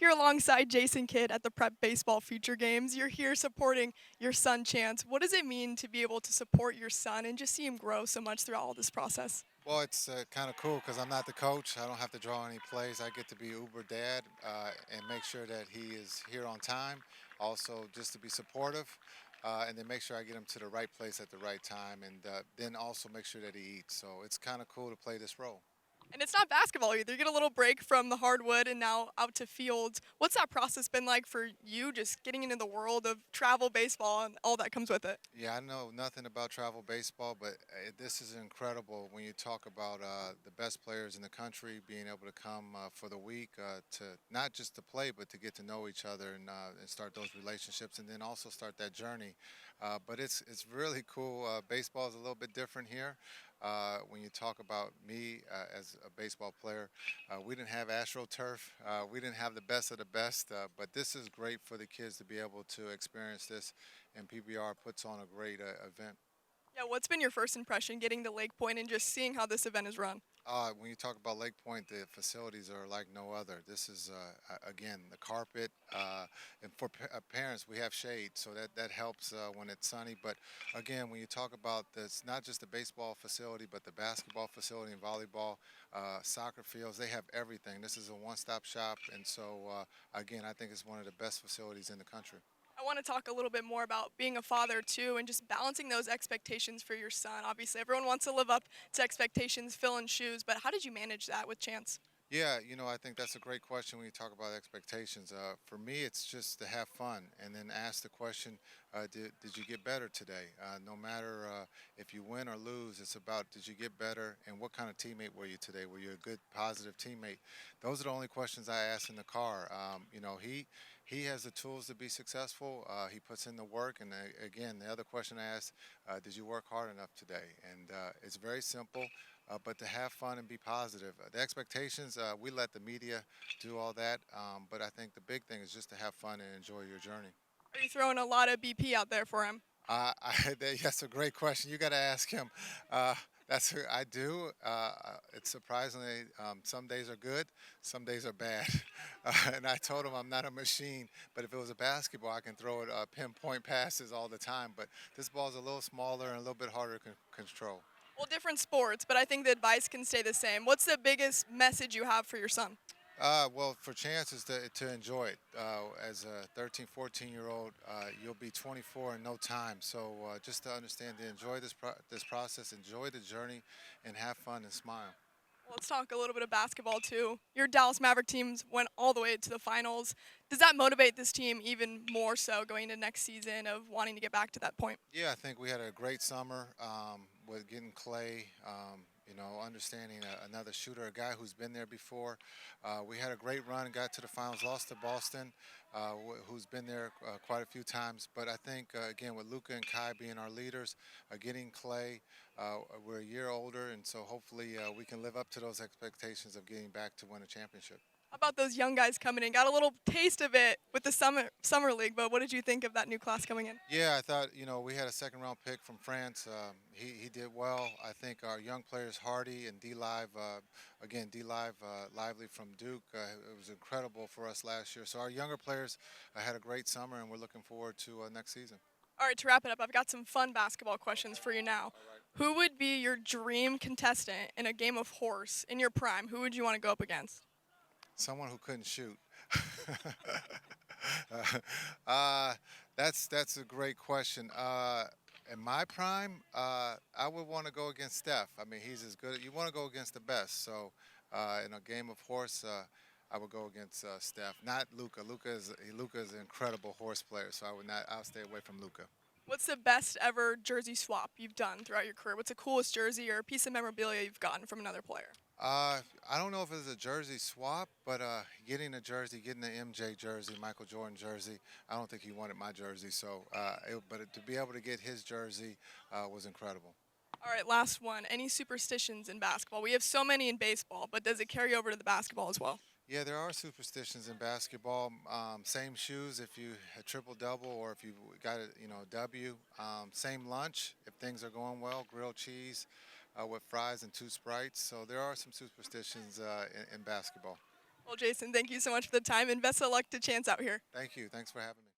here alongside Jason Kidd at the Prep Baseball Future Games. You're here supporting your son, Chance. What does it mean to be able to support your son and just see him grow so much throughout all this process? Well, it's kind of cool because I'm not the coach. I don't have to draw any plays. I get to be Uber dad and make sure that he is here on time. Also, just to be supportive and then make sure I get him to the right place at the right time and then also make sure that he eats. So it's kind of cool to play this role. And it's not basketball either. You get a little break from the hardwood and now out to fields. What's that process been like for you just getting into the world of travel baseball and all that comes with it? Yeah, I know nothing about travel baseball, but this is incredible when you talk about the best players in the country being able to come for the week to not just to play, but to get to know each other and start those relationships, and then also start that journey. But it's really cool. Baseball is a little bit different here. When you talk about me as a baseball player, we didn't have AstroTurf. We didn't have the best of the best, but this is great for the kids to be able to experience this, and PBR puts on a great event. Yeah, what's been your first impression getting to Lake Point and just seeing how this event is run? When you talk about Lake Point, the facilities are like no other. This is again the carpet, and for parents, we have shade, so that helps when it's sunny. But again, when you talk about this, not just the baseball facility, but the basketball facility and volleyball, soccer fields, they have everything. This is a one-stop shop, and so again, I think it's one of the best facilities in the country. I want to talk a little bit more about being a father too and just balancing those expectations for your son. Obviously, everyone wants to live up to expectations, fill in shoes, but how did you manage that with Chance? Yeah, I think that's a great question when you talk about expectations. For me, it's just to have fun and then ask the question, did you get better today? No matter if you win or lose, it's about did you get better and what kind of teammate were you today? Were you a good, positive teammate? Those are the only questions I ask in the car. He has the tools to be successful. He puts in the work. And again, the other question I asked, did you work hard enough today? And it's very simple but to have fun and be positive. The expectations, we let the media do all that, but I think the big thing is just to have fun and enjoy your journey. Are you throwing a lot of BP out there for him? That's a great question. You got to ask him. That's who I do. It's surprisingly, some days are good, some days are bad. And I told him I'm not a machine, but if it was a basketball, I can throw it pinpoint passes all the time. But this ball's a little smaller and a little bit harder to control. Well, different sports, but I think the advice can stay the same. What's the biggest message you have for your son? Well, for chances to enjoy it. As a 13, 14-year-old, you'll be 24 in no time. So just to understand to enjoy this process, enjoy the journey, and have fun and smile. Well, let's talk a little bit of basketball too. Your Dallas Maverick teams went all the way to the finals. Does that motivate this team even more so going into next season of wanting to get back to that point? Yeah, I think we had a great summer with getting Clay. Understanding another shooter, a guy who's been there before. We had a great run, got to the finals, lost to Boston, who's been there quite a few times. But I think, again, with Luca and Kai being our leaders, getting Clay, we're a year older, and so hopefully we can live up to those expectations of getting back to win a championship. How about those young guys coming in? Got a little taste of it with the summer league, but what did you think of that new class coming in? Yeah, I thought, we had a second round pick from France. He did well. I think our young players, Hardy and D Live, again, D Live, Lively from Duke, it was incredible for us last year. So our younger players had a great summer, and we're looking forward to next season. All right, to wrap it up, I've got some fun basketball questions for you now. Who would be your dream contestant in a game of horse in your prime? Who would you want to go up against? Someone who couldn't shoot. uh, that's a great question. In my prime, I would want to go against Steph. I mean, he's as good. You want to go against the best. So, in a game of horse, I would go against Steph, not Luca. Luca is an incredible horse player. So I would not. I'll stay away from Luca. What's the best ever jersey swap you've done throughout your career? What's the coolest jersey or piece of memorabilia you've gotten from another player? I don't know if it's a jersey swap, but getting a jersey, getting the MJ jersey, Michael Jordan jersey, I don't think he wanted my jersey. So, but to be able to get his jersey was incredible. All right, last one. Any superstitions in basketball? We have so many in baseball, but does it carry over to the basketball as well? Yeah, there are superstitions in basketball. Same shoes if you a triple double or if you got a W. Same lunch if things are going well. Grilled cheese with fries and two sprites. So there are some superstitions in basketball. Well, Jason, thank you so much for the time and best of luck to Chance out here. Thank you. Thanks for having me.